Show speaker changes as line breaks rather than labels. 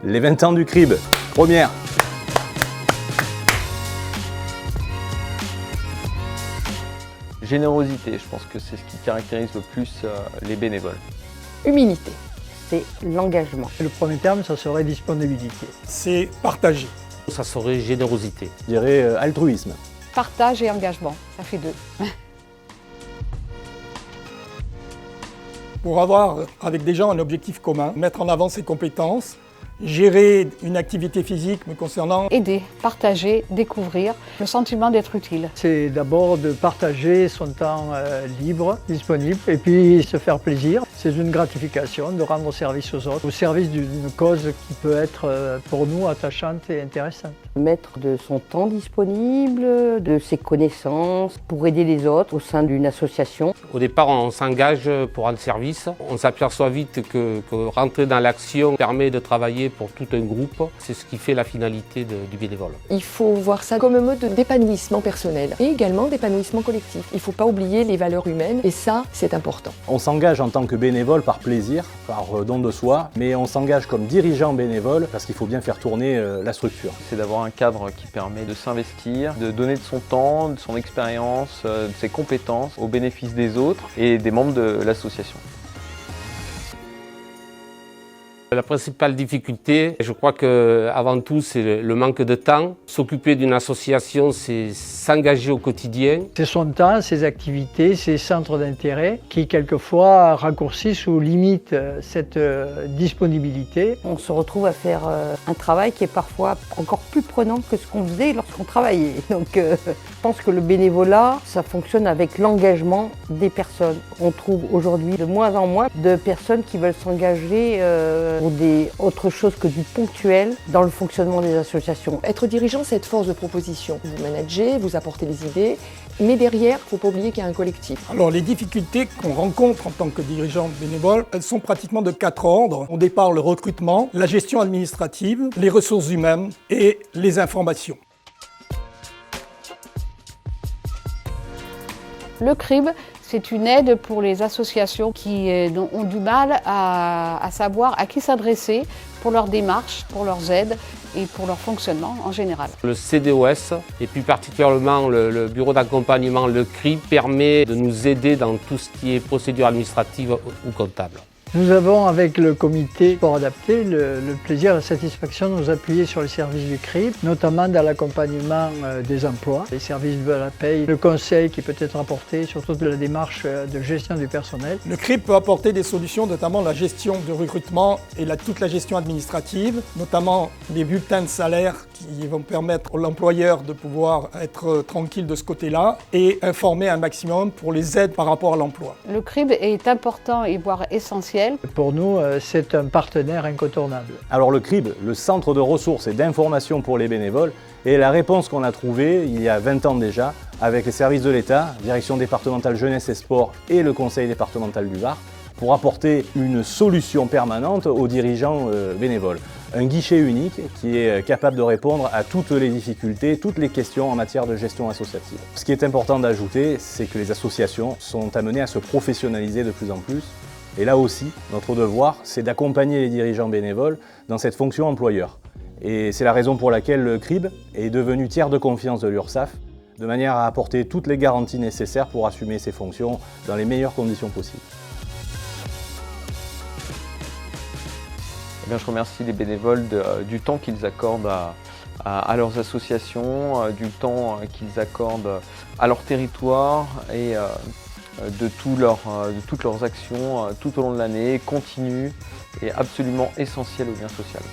Les 20 ans du CRIB, première.
Générosité, je pense que c'est ce qui caractérise le plus les bénévoles.
Humilité.
C'est l'engagement.
Le premier terme, ça serait disponibilité.
C'est partager.
Ça serait générosité.
Je dirais altruisme.
Partage et engagement, ça fait deux.
Pour avoir avec des gens un objectif commun, mettre en avant ses compétences, gérer une activité physique me concernant.
Aider, partager, découvrir, le sentiment d'être utile.
C'est d'abord de partager son temps libre, disponible, et puis se faire plaisir. C'est une gratification de rendre service aux autres, au service d'une cause qui peut être pour nous attachante et intéressante.
Mettre de son temps disponible, de ses connaissances pour aider les autres au sein d'une association.
Au départ, on s'engage pour rendre service. On s'aperçoit vite que rentrer dans l'action permet de travailler pour tout un groupe. C'est ce qui fait la finalité du bénévole.
Il faut voir ça comme un mode d'épanouissement personnel et également d'épanouissement collectif. Il ne faut pas oublier les valeurs humaines et ça, c'est important.
On s'engage en tant que bénévole par plaisir, par don de soi, mais on s'engage comme dirigeant bénévole parce qu'il faut bien faire tourner la structure.
C'est d'avoir un cadre qui permet de s'investir, de donner de son temps, de son expérience, de ses compétences au bénéfice des autres et des membres de l'association.
La principale difficulté, je crois qu'avant tout, c'est le manque de temps. S'occuper d'une association, c'est s'engager au quotidien.
C'est son temps, ses activités, ses centres d'intérêt qui quelquefois raccourcissent ou limitent cette disponibilité.
On se retrouve à faire un travail qui est parfois encore plus prenant que ce qu'on faisait lorsqu'on travaillait. Donc je pense que le bénévolat, ça fonctionne avec l'engagement des personnes. On trouve aujourd'hui de moins en moins de personnes qui veulent s'engager pour autre chose que du ponctuel dans le fonctionnement des associations.
Être dirigeant, c'est être force de proposition. Vous managez, vous apportez les idées, mais derrière, il ne faut pas oublier qu'il y a un collectif.
Alors les difficultés qu'on rencontre en tant que dirigeant bénévole, elles sont pratiquement de 4 ordres. Au départ, le recrutement, la gestion administrative, les ressources humaines et les informations.
Le CRIB, c'est une aide pour les associations qui ont du mal à savoir à qui s'adresser pour leurs démarches, pour leurs aides et pour leur fonctionnement en général.
Le CDOS et plus particulièrement le bureau d'accompagnement, le CRIB, permet de nous aider dans tout ce qui est procédure administrative ou comptable.
Nous avons avec le comité Sport Adapté le plaisir et la satisfaction de nous appuyer sur les services du CRIB, notamment dans l'accompagnement des emplois, les services de la paye, le conseil qui peut être apporté, surtout de la démarche de gestion du personnel.
Le CRIB peut apporter des solutions, notamment la gestion de recrutement et toute la gestion administrative, notamment les bulletins de salaire qui vont permettre à l'employeur de pouvoir être tranquille de ce côté-là et informer un maximum pour les aides par rapport à l'emploi.
Le CRIB est important et voire essentiel.
Pour nous, c'est un partenaire incontournable.
Alors le CRIB, le centre de ressources et d'information pour les bénévoles, est la réponse qu'on a trouvée il y a 20 ans déjà avec les services de l'État, Direction départementale jeunesse et sport et le Conseil départemental du Var, pour apporter une solution permanente aux dirigeants bénévoles. Un guichet unique qui est capable de répondre à toutes les difficultés, toutes les questions en matière de gestion associative. Ce qui est important d'ajouter, c'est que les associations sont amenées à se professionnaliser de plus en plus. Et là aussi, notre devoir, c'est d'accompagner les dirigeants bénévoles dans cette fonction employeur. Et c'est la raison pour laquelle le CRIB est devenu tiers de confiance de l'URSSAF, de manière à apporter toutes les garanties nécessaires pour assumer ses fonctions dans les meilleures conditions possibles.
Eh bien, je remercie les bénévoles du temps qu'ils accordent à leurs associations, du temps qu'ils accordent à leur territoire et de toutes leurs actions tout au long de l'année, continues et absolument essentielles au lien social.